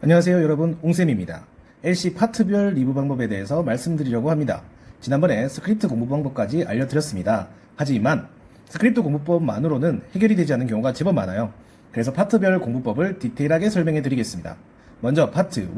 안녕하세요 여러분, 옹쌤입니다. LC 파트별 리뷰 방법에 대해서 말씀드리려고 합니다. 지난번에 스크립트 공부 방법까지 알려드렸습니다. 하지만 스크립트 공부법만으로는 해결이 되지 않는 경우가 제법 많아요. 그래서 파트별 공부법을 디테일하게 설명해 드리겠습니다. 먼저 파트 1.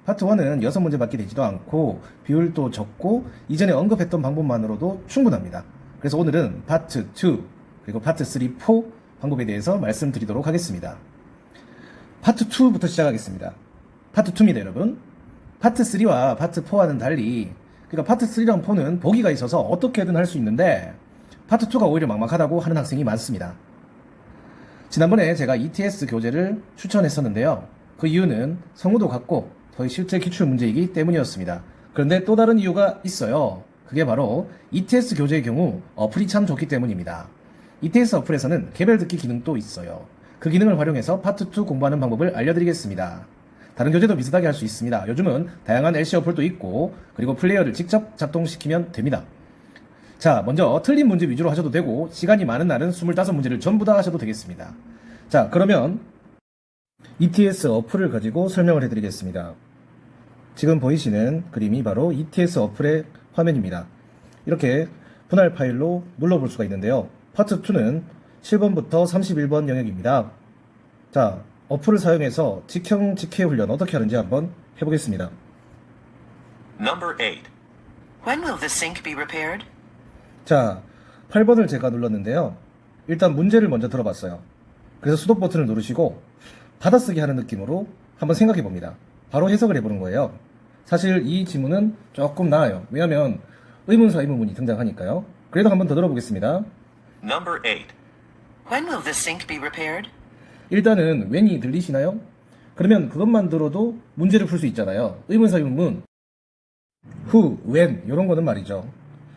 파트 1은 6문제밖에 되지도 않고 비율도 적고 이전에 언급했던 방법만으로도 충분합니다. 그래서 오늘은 파트 2 그리고 파트 3, 4 방법에 대해서 말씀드리도록 하겠습니다. 파트 2부터 시작하겠습니다. 파트 2입니다, 여러분. 파트 3와 파트 4와는 달리, 그러니까 파트 3랑 4는 보기가 있어서 어떻게든 할 수 있는데, 파트 2가 오히려 막막하다고 하는 학생이 많습니다. 지난번에 제가 ETS 교재를 추천했었는데요. 그 이유는 성우도 같고, 거의 실제 기출문제이기 때문이었습니다. 그런데 또 다른 이유가 있어요. 그게 바로 ETS 교재의 경우 어플이 참 좋기 때문입니다. ETS 어플에서는 개별 듣기 기능도 있어요. 그 기능을 활용해서 파트 2 공부하는 방법을 알려드리겠습니다. 다른 교재도 비슷하게 할 수 있습니다. 요즘은 다양한 LC 어플도 있고, 그리고 플레이어를 직접 작동시키면 됩니다. 자, 먼저 틀린 문제 위주로 하셔도 되고, 시간이 많은 날은 25문제를 전부 다 하셔도 되겠습니다. 자, 그러면 ETS 어플을 가지고 설명을 해드리겠습니다. 지금 보이시는 그림이 바로 ETS 어플의 화면입니다. 이렇게 분할 파일로 눌러볼 수가 있는데요. 파트 2는 7번부터 31번 영역입니다. 자, 어플을 사용해서 직형 직해 훈련 어떻게 하는지 한번 해보겠습니다. Number 8. When will the sink be repaired? 자, 8번을 제가 눌렀는데요. 일단 문제를 먼저 들어봤어요. 그래서 수동 버튼을 누르시고 받아쓰기 하는 느낌으로 한번 생각해 봅니다. 바로 해석을 해보는 거예요. 사실 이 지문은 조금 나아요. 왜냐하면 의문사 의문문이 등장하니까요. 그래도 한번 더 들어보겠습니다. Number 8. When will the sink be repaired? 일단은 when이 들리시나요? 그러면 그것만 들어도 문제를 풀 수 있잖아요. 의문사 의문문 who, when 이런 거는 말이죠.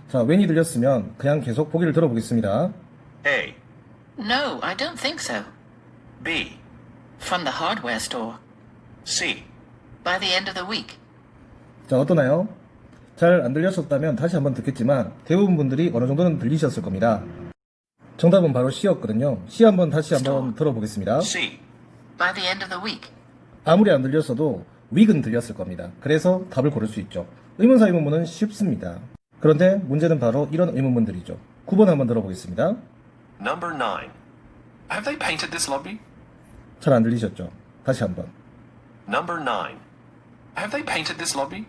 자, when이 들렸으면 그냥 계속 보기를 들어보겠습니다. A. No, I don't think so. B. From the hardware store. C. By the end of the week. 자, 어떠나요? 잘 안 들렸었다면 다시 한번 듣겠지만 대부분 분들이 어느 정도는 들리셨을 겁니다. 정답은 바로 C였거든요. C 다시 한번 들어보겠습니다. C. By the end of the week. 아무리 안 들렸어도 week은 들렸을 겁니다. 그래서 답을 고를 수 있죠. 의문사 의문문은 쉽습니다. 그런데 문제는 바로 이런 의문문들이죠. 9번 한번 들어보겠습니다. Number 9. Have they painted this lobby? 잘 안 들리셨죠? 다시 한번. Number 9. Have they painted this lobby?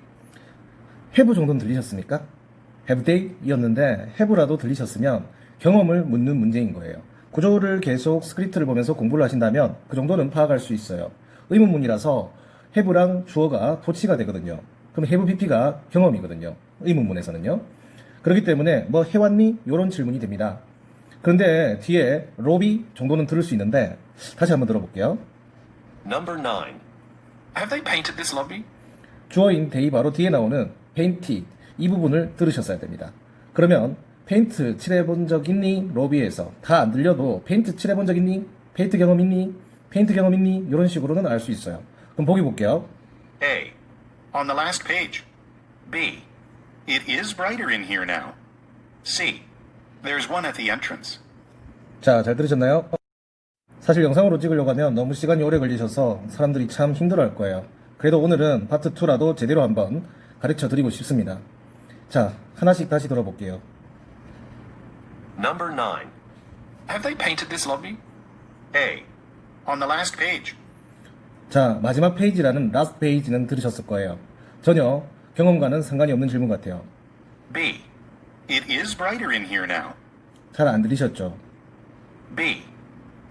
have 정도는 들리셨습니까? have they 이었는데 have라도 들리셨으면 경험을 묻는 문제인 거예요. 구조를 계속 스크립트를 보면서 공부를 하신다면 그 정도는 파악할 수 있어요. 의문문이라서 have랑 주어가 도치가 되거든요. 그럼 have pp가 경험이거든요. 의문문에서는요. 그렇기 때문에 뭐 해왔니? 이런 질문이 됩니다. 그런데 뒤에 로비 정도는 들을 수 있는데 다시 한번 들어볼게요. Number 9. Have they painted this lobby? 주어인 they 바로 뒤에 나오는 painted 이 부분을 들으셨어야 됩니다. 그러면 페인트 칠해본 적 있니? 로비에서 다 안 들려도 페인트 칠해본 적 있니? 페인트 경험 있니? 페인트 경험 있니? 이런 식으로는 알 수 있어요. 그럼 보기 볼게요. A. On the last page. B. It is brighter in here now. C. There's one at the entrance. 자, 잘 들으셨나요? 사실 영상으로 찍으려고 하면 너무 시간이 오래 걸리셔서 사람들이 참 힘들어할 거예요. 그래도 오늘은 파트 2라도 제대로 한번 가르쳐 드리고 싶습니다. 자, 하나씩 다시 들어볼게요. Number 9. Have they painted this lobby? A. On the last page. 자, 마지막 페이지라는 last page는 들으셨을 거예요. 전혀 경험과는 상관이 없는 질문 같아요. B. It is brighter in here now. 잘 안 들리셨죠? B.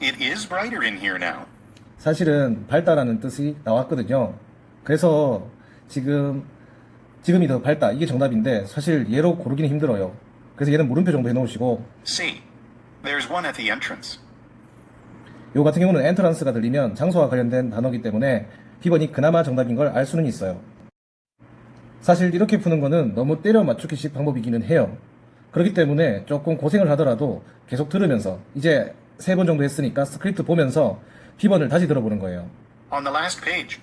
It is brighter in here now. 사실은 밝다라는 뜻이 나왔거든요. 그래서 지금이 더 밝다 이게 정답인데 사실 얘로 고르기는 힘들어요. 그래서 얘는 물음표 정도 해놓으시고 C. There's one at the entrance. 요 같은 경우는 엔트런스가 들리면 장소와 관련된 단어이기 때문에 B번이 그나마 정답인 걸 알 수는 있어요. 사실 이렇게 푸는 거는 너무 때려 맞추기식 방법이기는 해요. 그렇기 때문에 조금 고생을 하더라도 계속 들으면서 이제 3번 정도 했으니까 스크립트 보면서 B번을 다시 들어보는 거예요. On the last page.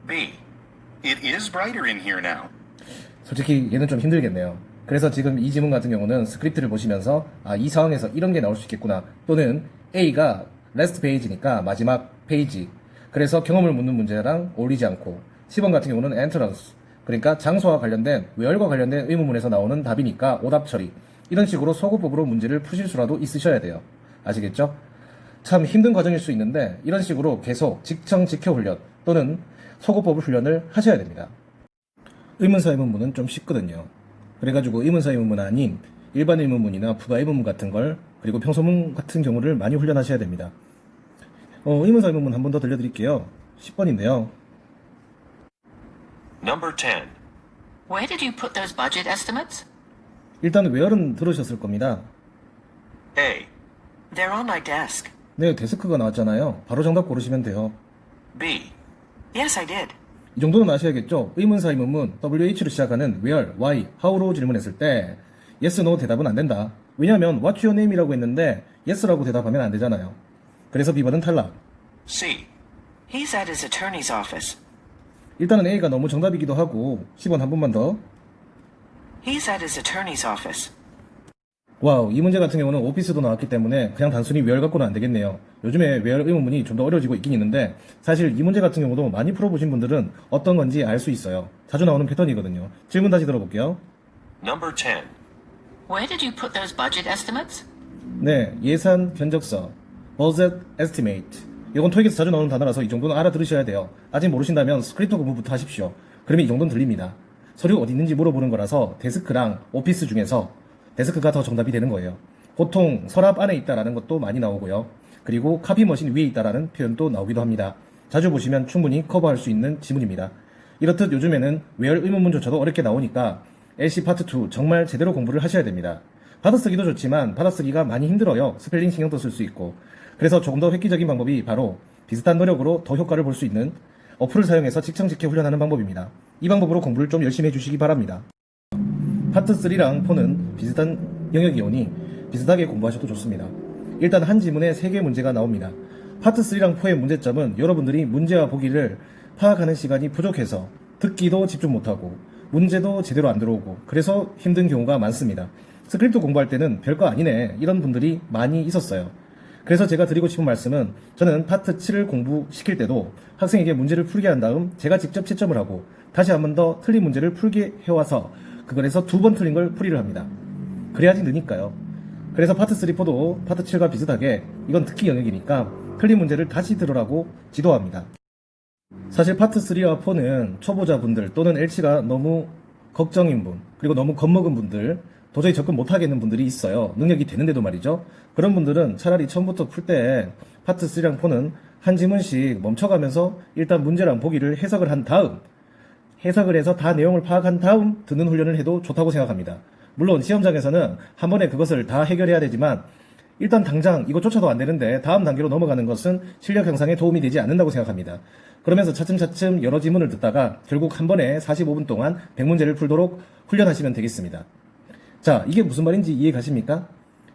B. It is brighter in here now. 솔직히 얘는 좀 힘들겠네요. 그래서 지금 이 지문 같은 경우는 스크립트를 보시면서 이 상황에서 이런 게 나올 수 있겠구나, 또는 A가 last page니까 마지막 페이지, 그래서 경험을 묻는 문제랑 어울리지 않고 10번 같은 경우는 entrance, 그러니까 장소와 관련된 외열과 관련된 의문문에서 나오는 답이니까 오답 처리, 이런 식으로 소거법으로 문제를 푸실 수라도 있으셔야 돼요. 아시겠죠? 참 힘든 과정일 수 있는데 이런 식으로 계속 직청 직혀 훈련 또는 소거법 훈련을 하셔야 됩니다. 의문사 의문문은 좀 쉽거든요. 그래가지고 의문사 의문문 아닌 일반 의문문이나 부가 의문문 같은 걸, 그리고 평소문 같은 경우를 많이 훈련하셔야 됩니다. 의문사 의문문 한 번 더 들려드릴게요. 10번인데요. Number 10. Where did you put those budget estimates? 일단 외열은 들으셨을 겁니다. A. They're on my desk. 네, 데스크가 나왔잖아요. 바로 정답 고르시면 돼요. B. Yes, I did. 이 정도는 아셔야겠죠? 의문사 의문문 WH로 시작하는 where, why, how로 질문했을 때 yes, no 대답은 안 된다. 왜냐하면 what's your name이라고 했는데 yes라고 대답하면 안 되잖아요. 그래서 B번은 탈락. C. He's at his attorney's office. 일단은 A가 너무 정답이기도 하고 10번 한 번만 더. He's at his attorney's office. 와우, 이 문제 같은 경우는 오피스도 나왔기 때문에 그냥 단순히 where 갖고는 안 되겠네요. 요즘에 where 의문문이 좀 더 어려워지고 있긴 있는데 사실 이 문제 같은 경우도 많이 풀어보신 분들은 어떤 건지 알 수 있어요. 자주 나오는 패턴이거든요. 질문 다시 들어볼게요. Number 10. Where did you put those budget estimates? 네, 예산 견적서, budget estimate. 이건 토익에서 자주 나오는 단어라서 이 정도는 알아들으셔야 돼요. 아직 모르신다면 스크립트 공부부터 하십시오. 그러면 이 정도는 들립니다. 서류 어디 있는지 물어보는 거라서 데스크랑 오피스 중에서 데스크가 더 정답이 되는 거예요. 보통 서랍 안에 있다라는 것도 많이 나오고요. 그리고 카피 머신 위에 있다라는 표현도 나오기도 합니다. 자주 보시면 충분히 커버할 수 있는 지문입니다. 이렇듯 요즘에는 where 의문문조차도 어렵게 나오니까 LC 파트 2 정말 제대로 공부를 하셔야 됩니다. 받아쓰기도 좋지만 받아쓰기가 많이 힘들어요. 스펠링 신경도 쓸 수 있고. 그래서 조금 더 획기적인 방법이 바로 비슷한 노력으로 더 효과를 볼 수 있는 어플을 사용해서 직청직해 훈련하는 방법입니다. 이 방법으로 공부를 좀 열심히 해주시기 바랍니다. 파트 3랑 4는 비슷한 영역이 오니 비슷하게 공부하셔도 좋습니다. 일단 한 지문에 3개 문제가 나옵니다. 파트 3랑 4의 문제점은 여러분들이 문제와 보기를 파악하는 시간이 부족해서 듣기도 집중 못하고 문제도 제대로 안 들어오고 그래서 힘든 경우가 많습니다. 스크립트 공부할 때는 별거 아니네 이런 분들이 많이 있었어요. 그래서 제가 드리고 싶은 말씀은 저는 파트 7을 공부시킬 때도 학생에게 문제를 풀게 한 다음 제가 직접 채점을 하고 다시 한 번 더 틀린 문제를 풀게 해와서 그걸에서 2번 틀린 걸 풀이를 합니다. 그래야지 느니까요. 그래서 파트 3, 4도 파트 7과 비슷하게 이건 듣기 영역이니까 틀린 문제를 다시 들으라고 지도합니다. 사실 파트 3와 4는 초보자분들 또는 LC가 너무 걱정인 분, 그리고 너무 겁먹은 분들, 도저히 접근 못하겠는 분들이 있어요. 능력이 되는데도 말이죠. 그런 분들은 차라리 처음부터 풀 때 파트 3랑 4는 한 지문씩 멈춰가면서 일단 문제랑 보기를 해석을 한 다음 해석을 해서 다 내용을 파악한 다음 듣는 훈련을 해도 좋다고 생각합니다. 물론 시험장에서는 한 번에 그것을 다 해결해야 되지만 일단 당장 이것조차도 안 되는데 다음 단계로 넘어가는 것은 실력 향상에 도움이 되지 않는다고 생각합니다. 그러면서 차츰차츰 여러 지문을 듣다가 결국 한 번에 45분 동안 100문제를 풀도록 훈련하시면 되겠습니다. 자, 이게 무슨 말인지 이해 가십니까?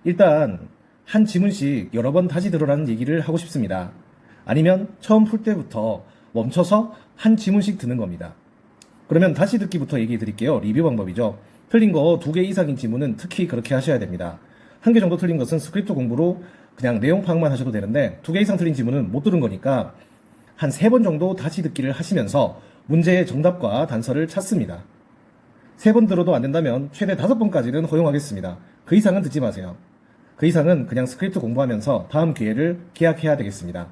일단 한 지문씩 여러 번 다시 들으라는 얘기를 하고 싶습니다. 아니면 처음 풀 때부터 멈춰서 한 지문씩 듣는 겁니다. 그러면 다시 듣기부터 얘기해 드릴게요. 리뷰 방법이죠. 틀린 거 2개 이상인 지문은 특히 그렇게 하셔야 됩니다. 1개 정도 틀린 것은 스크립트 공부로 그냥 내용 파악만 하셔도 되는데 2개 이상 틀린 지문은 못 들은 거니까 한 3번 정도 다시 듣기를 하시면서 문제의 정답과 단서를 찾습니다. 3번 들어도 안 된다면 최대 5번까지는 허용하겠습니다. 그 이상은 듣지 마세요. 그 이상은 그냥 스크립트 공부하면서 다음 기회를 기약해야 되겠습니다.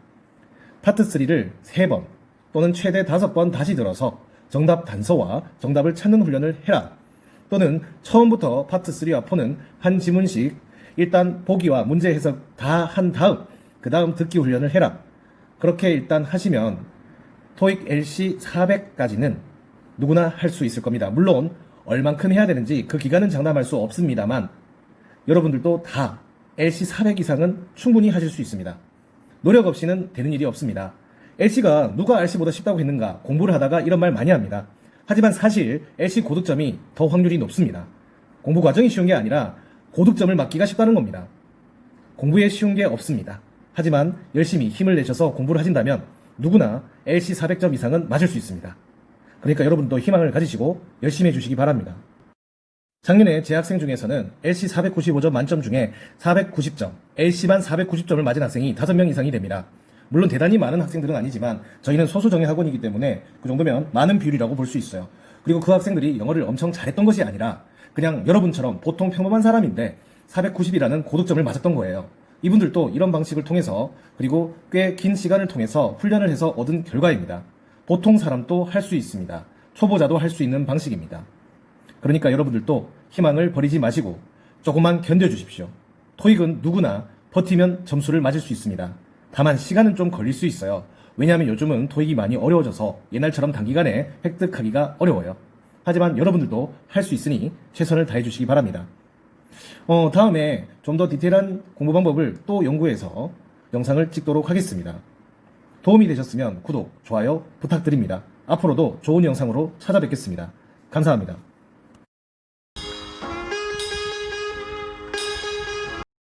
파트 3를 3번 또는 최대 5번 다시 들어서 정답 단서와 정답을 찾는 훈련을 해라. 또는 처음부터 파트 3와 4는 한 지문씩 일단 보기와 문제 해석 다 한 다음 그 다음 듣기 훈련을 해라. 그렇게 일단 하시면 토익 LC 400까지는 누구나 할 수 있을 겁니다. 물론 얼만큼 해야 되는지 그 기간은 장담할 수 없습니다만 여러분들도 다 LC 400 이상은 충분히 하실 수 있습니다. 노력 없이는 되는 일이 없습니다. LC가 누가 RC보다 쉽다고 했는가 공부를 하다가 이런 말 많이 합니다. 하지만 사실 LC 고득점이 더 확률이 높습니다. 공부 과정이 쉬운 게 아니라 고득점을 맞기가 쉽다는 겁니다. 공부에 쉬운 게 없습니다. 하지만 열심히 힘을 내셔서 공부를 하신다면 누구나 LC 400점 이상은 맞을 수 있습니다. 그러니까 여러분도 희망을 가지시고 열심히 해주시기 바랍니다. 작년에 제 학생 중에서는 LC 495점 만점 중에 490점, LC만 490점을 맞은 학생이 5명 이상이 됩니다. 물론 대단히 많은 학생들은 아니지만 저희는 소수정예 학원이기 때문에 그 정도면 많은 비율이라고 볼 수 있어요. 그리고 그 학생들이 영어를 엄청 잘했던 것이 아니라 그냥 여러분처럼 보통 평범한 사람인데 490이라는 고득점을 맞았던 거예요. 이분들도 이런 방식을 통해서 그리고 꽤 긴 시간을 통해서 훈련을 해서 얻은 결과입니다. 보통 사람도 할 수 있습니다. 초보자도 할 수 있는 방식입니다. 그러니까 여러분들도 희망을 버리지 마시고 조금만 견뎌주십시오. 토익은 누구나 버티면 점수를 맞을 수 있습니다. 다만 시간은 좀 걸릴 수 있어요. 왜냐하면 요즘은 토익이 많이 어려워져서 옛날처럼 단기간에 획득하기가 어려워요. 하지만 여러분들도 할 수 있으니 최선을 다해 주시기 바랍니다. 다음에 좀 더 디테일한 공부 방법을 또 연구해서 영상을 찍도록 하겠습니다. 도움이 되셨으면 구독, 좋아요 부탁드립니다. 앞으로도 좋은 영상으로 찾아뵙겠습니다. 감사합니다.